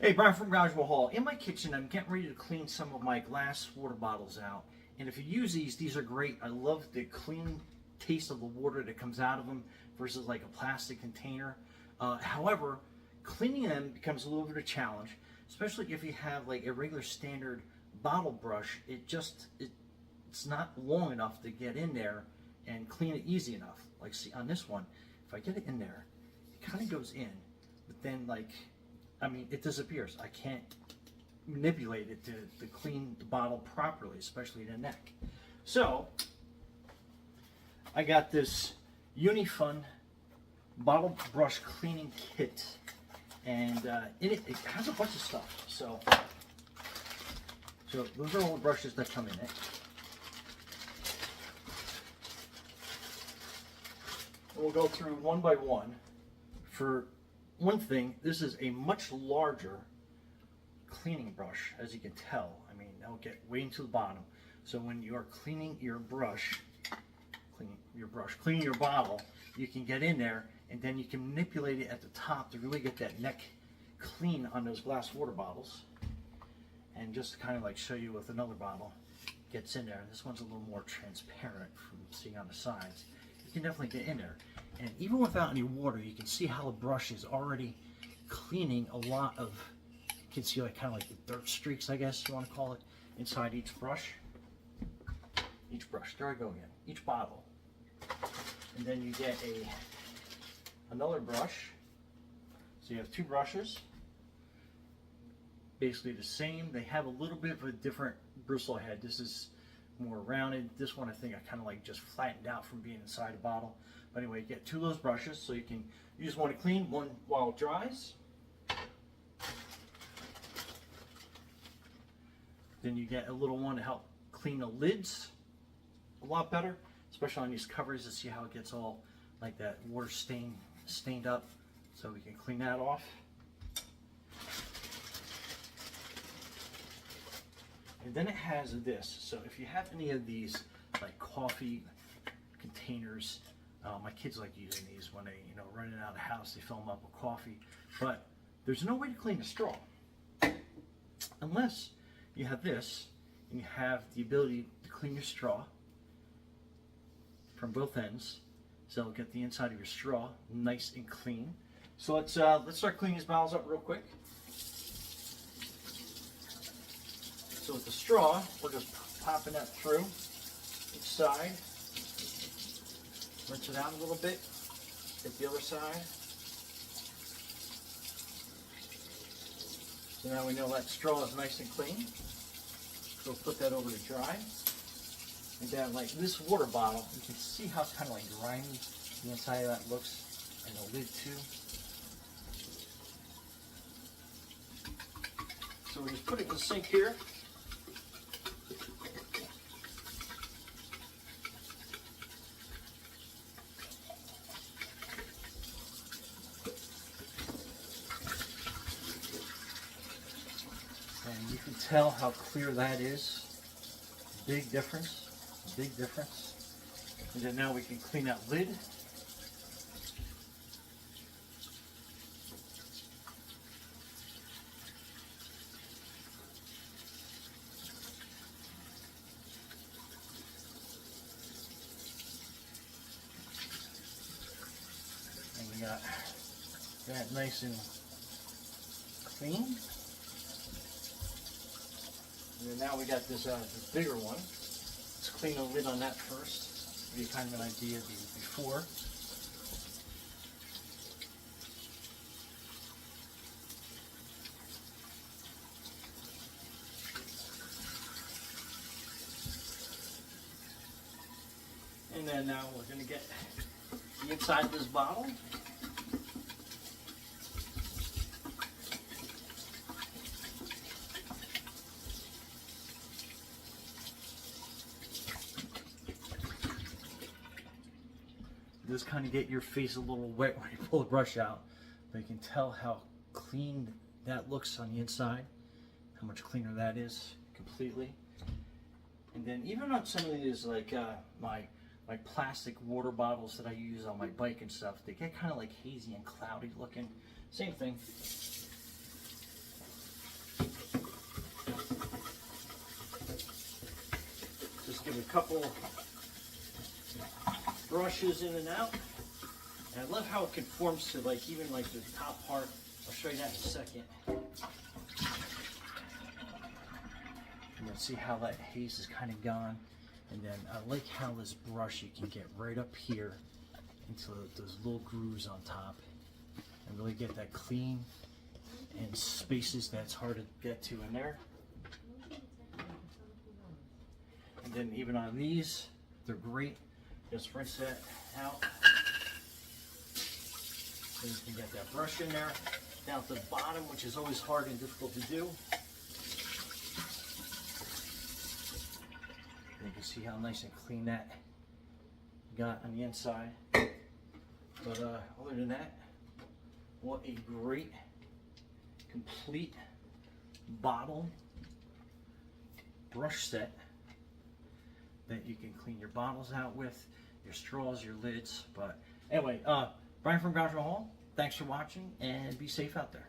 Hey, Brian from Garage Hall. In my kitchen, I'm getting ready to clean some of my glass water bottles out. And if you use these are great. I love the clean taste of the water that comes out of them versus like a plastic container. However, cleaning them becomes a little bit of a challenge, especially if you have like a regular standard bottle brush. It's not long enough to get in there and clean it easy enough. Like, see on this one, if I get it in there, it kind of goes in, but then it disappears. I can't manipulate it to clean the bottle properly, especially the neck. So I got this Unifun bottle brush cleaning kit, and in it has a bunch of stuff. So those are all the brushes that come in it. We'll go through one by one. For one thing, this is a much larger cleaning brush, as you can tell. I mean, it'll get way into the bottom. So when you are cleaning your bottle, you can get in there and then you can manipulate it at the top to really get that neck clean on those glass water bottles. And just to kind of like show you with another bottle, gets in there. This one's a little more transparent from seeing on the sides. You can definitely get in there. And even without any water, you can see how the brush is already cleaning a lot of, you can see like kind of like the dirt streaks, I guess you want to call it, inside each brush. Each brush, there I go again, each bottle. And then you get another brush. So you have two brushes, basically the same. They have a little bit of a different bristle head. This is more rounded. This one I think I kind of like just flattened out from being inside a bottle. But anyway, you get two of those brushes, so you can use one to clean, one while it dries. Then you get a little one to help clean the lids a lot better, especially on these covers to see how it gets all like that water stained up. So we can clean that off. And then it has this. So if you have any of these like coffee containers, my kids like using these when they, running out of the house, they fill them up with coffee. But there's no way to clean the straw unless you have this and you have the ability to clean your straw from both ends. So it'll get the inside of your straw nice and clean. So let's start cleaning these bottles up real quick. So with the straw, we're just popping that through each side. Rinse it out a little bit. Hit the other side. So now we know that straw is nice and clean. So we'll put that over to dry. And then like this water bottle, you can see how it's kind of like grimy the inside of that looks, and the lid too. So we just put it in the sink here. And you can tell how clear that is. Big difference, big difference. And then now we can clean that lid. And we got that nice and clean. And then now we got this bigger one. Let's clean the lid on that first. Give you kind of an idea of the before. And then now we're going to get the inside of this bottle. Just kind of get your face a little wet when you pull the brush out, but you can tell how clean that looks on the inside, how much cleaner that is completely. And then even on some of these, like my plastic water bottles that I use on my bike and stuff, they get kind of like hazy and cloudy looking. Same thing. couple brushes in and out. And I love how it conforms to like even like the top part. I'll show you that in a second. And then see how that haze is kind of gone. And then I like how this brush, you can get right up here into those little grooves on top and really get that clean and spaces that's hard to get to in there. And then even on these, they're great. Just rinse that out. Then you can get that brush in there. Down at the bottom, which is always hard and difficult to do. And you can see how nice and clean that got on the inside. But other than that, what a great, complete bottle brush set that you can clean your bottles out with, your straws, your lids. But anyway, Brian from Garage Hall, thanks for watching and be safe out there.